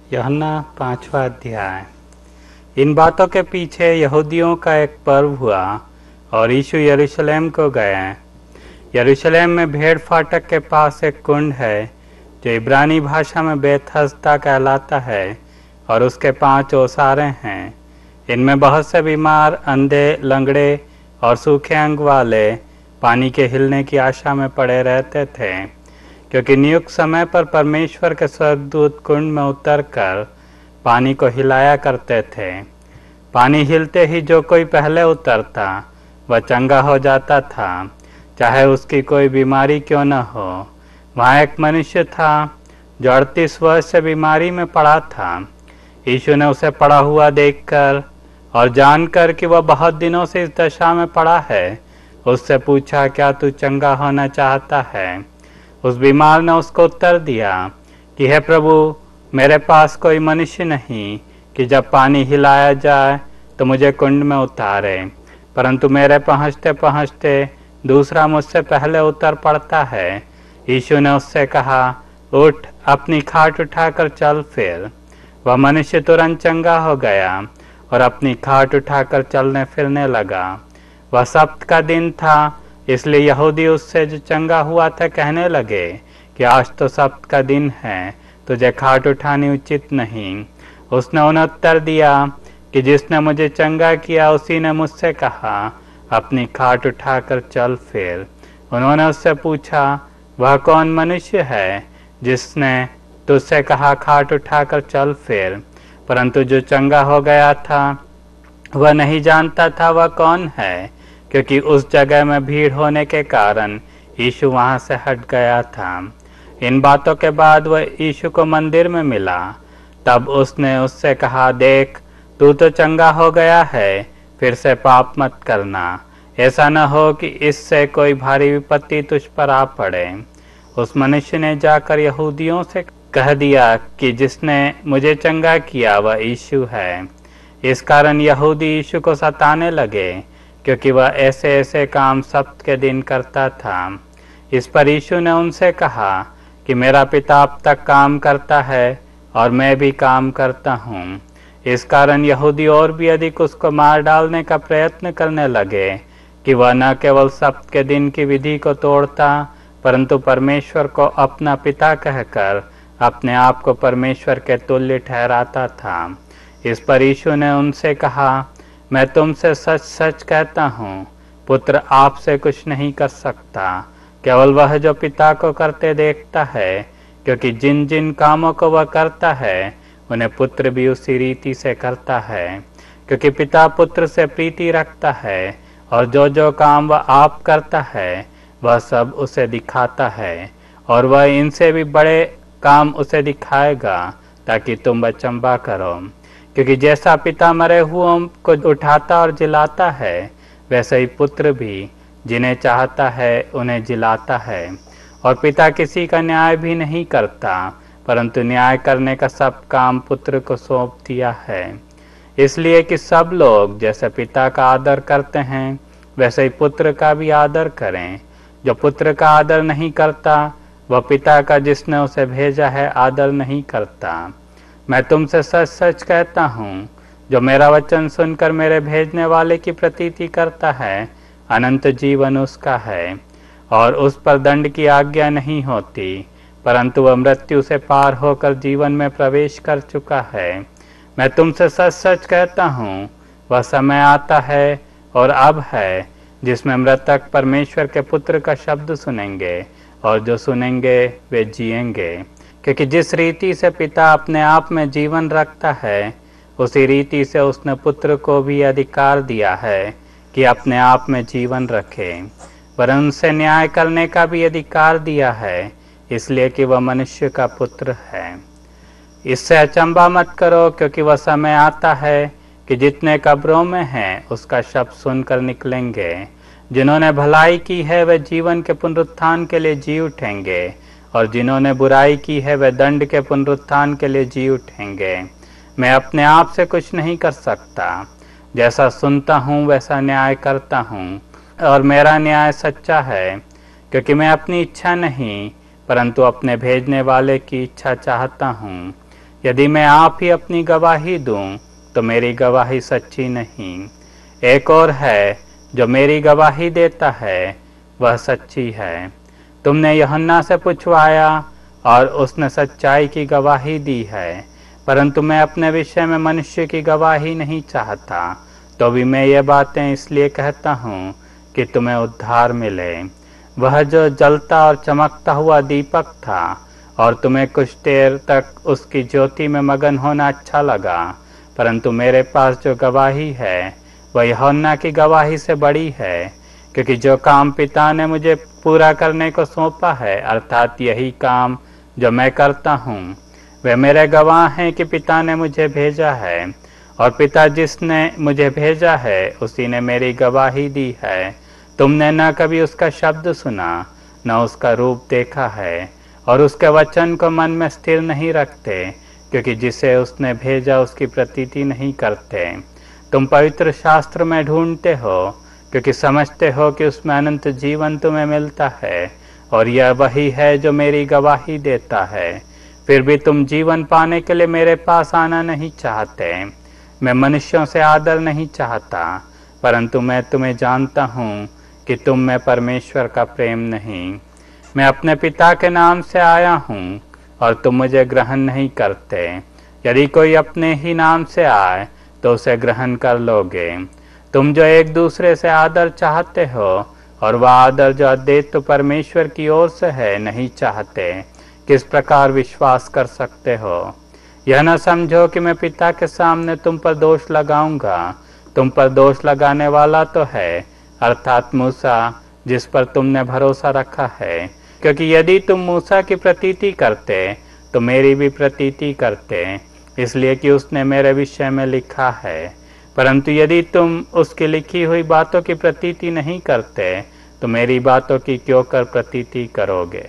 यूहन्ना 5वां अध्याय। इन बातों के पीछे यहूदियों का एक पर्व हुआ और यीशु यरूशलेम को गए। यरूशलेम में भेड़ फाटक के पास एक कुंड है जो इब्रानी भाषा में बेतहस्दा कहलाता है और उसके 5 ओसारे हैं। इनमें बहुत से बीमार, अंधे, लंगड़े और सूखे अंग वाले पानी के हिलने की आशा में पड़े रहते थे, क्योंकि नियुक्त समय पर परमेश्वर के स्वर्गदूत कुंड में उतरकर पानी को हिलाया करते थे। पानी हिलते ही जो कोई पहले उतरता वह चंगा हो जाता था, चाहे उसकी कोई बीमारी क्यों न हो। वहाँ एक मनुष्य था जो 38 वर्ष से बीमारी में पड़ा था। यीशु ने उसे पड़ा हुआ देखकर और जानकर कि वह बहुत दिनों से इस दशा में पड़ा है, उससे पूछा, क्या तू चंगा होना चाहता है? उस बीमार ने उसको उत्तर दिया कि हे प्रभु, मेरे पास कोई मनुष्य नहीं कि जब पानी हिलाया जाए तो मुझे कुंड में उतारे, परंतु मेरे पहुँचते पहुँचते दूसरा मुझसे पहले उतर पड़ता है। यीशु ने उससे कहा, उठ, अपनी खाट उठाकर चल फिर। वह मनुष्य तुरंत चंगा हो गया और अपनी खाट उठाकर चलने फिरने लगा। वह सब्त का दिन था, इसलिए यहूदी उससे जो चंगा हुआ था कहने लगे कि आज तो सब्त का दिन है, तुझे खाट उठानी उचित नहीं। उसने उन्हें उत्तर दिया कि जिसने मुझे चंगा किया उसी ने मुझसे कहा, अपनी खाट उठाकर चल फिर। उन्होंने उससे पूछा, वह कौन मनुष्य है जिसने तुझसे कहा खाट उठाकर चल फिर? परंतु जो चंगा हो गया था वह नहीं जानता था वह कौन है, क्योंकि उस जगह में भीड़ होने के कारण यीशु वहां से हट गया था। इन बातों के बाद वह यीशु को मंदिर में मिला। तब उसने उससे कहा, देख, तू तो चंगा हो गया है, फिर से पाप मत करना, ऐसा न हो कि इससे कोई भारी विपत्ति तुझ पर आ पड़े। उस मनुष्य ने जाकर यहूदियों से कह दिया कि जिसने मुझे चंगा किया वह यीशु है। इस कारण यहूदी यीशु को सताने लगे, क्योंकि वह ऐसे ऐसे काम सब्त के दिन करता था। इस पर यीशु ने उनसे कहा कि मेरा पिता अब तक काम करता है और मैं भी काम करता हूँ। इस कारण यहूदी और भी अधिक उसको मार डालने का प्रयत्न करने लगे कि वह न केवल सब्त के दिन की विधि को तोड़ता, परंतु परमेश्वर को अपना पिता कहकर अपने आप को परमेश्वर के तुल्य ठहराता था। इस पर यीशु ने उनसे कहा, मैं तुमसे सच सच कहता हूँ, पुत्र आपसे कुछ नहीं कर सकता, केवल वह जो पिता को करते देखता है, क्योंकि जिन जिन कामों को वह करता है उन्हें पुत्र भी उसी रीति से करता है, क्योंकि पिता पुत्र से प्रीति रखता है और जो जो काम वह आप करता है वह सब उसे दिखाता है, और वह इनसे भी बड़े काम उसे दिखाएगा ताकि तुम अचंभा करो। क्योंकि जैसा पिता मरे हुओं को उठाता और जिलाता है, वैसे ही पुत्र भी जिन्हें चाहता है उन्हें जिलाता है। और पिता किसी का न्याय भी नहीं करता, परंतु न्याय करने का सब काम पुत्र को सौंप दिया है, इसलिए कि सब लोग जैसे पिता का आदर करते हैं वैसे ही पुत्र का भी आदर करें। जो पुत्र का आदर नहीं करता वह पिता का जिसने उसे भेजा है आदर नहीं करता। मैं तुमसे सच सच कहता हूँ, जो मेरा वचन सुनकर मेरे भेजने वाले की प्रतीति करता है, अनंत जीवन उसका है और उस पर दंड की आज्ञा नहीं होती, परंतु वह मृत्यु से पार होकर जीवन में प्रवेश कर चुका है। मैं तुमसे सच सच कहता हूँ, वह समय आता है और अब है जिसमें मृतक परमेश्वर के पुत्र का शब्द सुनेंगे, और जो सुनेंगे वे जिएंगे। क्योंकि जिस रीति से पिता अपने आप में जीवन रखता है, उसी रीति से उसने पुत्र को भी अधिकार दिया है कि अपने आप में जीवन रखे, वरन उनसे न्याय करने का भी अधिकार दिया है, इसलिए कि वह मनुष्य का पुत्र है। इससे अचंभा मत करो, क्योंकि वह समय आता है कि जितने कब्रों में हैं उसका शब्द सुनकर निकलेंगे। जिन्होंने भलाई की है वे जीवन के पुनरुत्थान के लिए जी उठेंगे, और जिन्होंने बुराई की है वे दंड के पुनरुत्थान के लिए जी उठेंगे। मैं अपने आप से कुछ नहीं कर सकता, जैसा सुनता हूँ वैसा न्याय करता हूँ, और मेरा न्याय सच्चा है, क्योंकि मैं अपनी इच्छा नहीं परंतु अपने भेजने वाले की इच्छा चाहता हूँ। यदि मैं आप ही अपनी गवाही दूं तो मेरी गवाही सच्ची नहीं। एक और है जो मेरी गवाही देता है, वह सच्ची है। तुमने यूहन्ना से पूछवाया और उसने सच्चाई की गवाही दी है, परंतु मैं अपने विषय में मनुष्य की गवाही नहीं चाहता। तो भी मैं ये बातें इसलिए कहता हूँ कि तुम्हें उद्धार मिले। वह जो जलता और चमकता हुआ दीपक था और तुम्हें कुछ देर तक उसकी ज्योति में मगन होना अच्छा लगा, परंतु मेरे पास जो गवाही है वह यूहन्ना की गवाही से बड़ी है, क्योंकि जो काम पिता ने मुझे पूरा करने को सौंपा है, अर्थात यही काम जो मैं करता हूँ, वे मेरे गवाह हैं कि पिता ने मुझे भेजा है, और पिता जिसने मुझे भेजा है उसी ने मेरी गवाही दी है। तुमने न कभी उसका शब्द सुना, न उसका रूप देखा है, और उसके वचन को मन में स्थिर नहीं रखते, क्योंकि जिसे उसने भेजा उसकी प्रतीति नहीं करते। तुम पवित्र शास्त्र में ढूंढते हो, क्योंकि समझते हो कि उसमें अनंत जीवन तुम्हें मिलता है, और यह वही है जो मेरी गवाही देता है। फिर भी तुम जीवन पाने के लिए मेरे पास आना नहीं चाहते। मैं मनुष्यों से आदर नहीं चाहता, परंतु मैं तुम्हें जानता हूँ कि तुम में परमेश्वर का प्रेम नहीं। मैं अपने पिता के नाम से आया हूँ और तुम मुझे ग्रहण नहीं करते। यदि कोई अपने ही नाम से आए तो उसे ग्रहण कर लोगे। तुम जो एक दूसरे से आदर चाहते हो और वह आदर जो अद्वैत परमेश्वर की ओर से है नहीं चाहते, किस प्रकार विश्वास कर सकते हो? यह न समझो कि मैं पिता के सामने तुम पर दोष लगाऊंगा। तुम पर दोष लगाने वाला तो है, अर्थात मूसा, जिस पर तुमने भरोसा रखा है। क्योंकि यदि तुम मूसा की प्रतीति करते तो मेरी भी प्रतीति करते, इसलिए कि उसने मेरे विषय में लिखा है। परंतु यदि तुम उसकी लिखी हुई बातों की प्रतीति नहीं करते तो मेरी बातों की क्यों कर प्रतीति करोगे?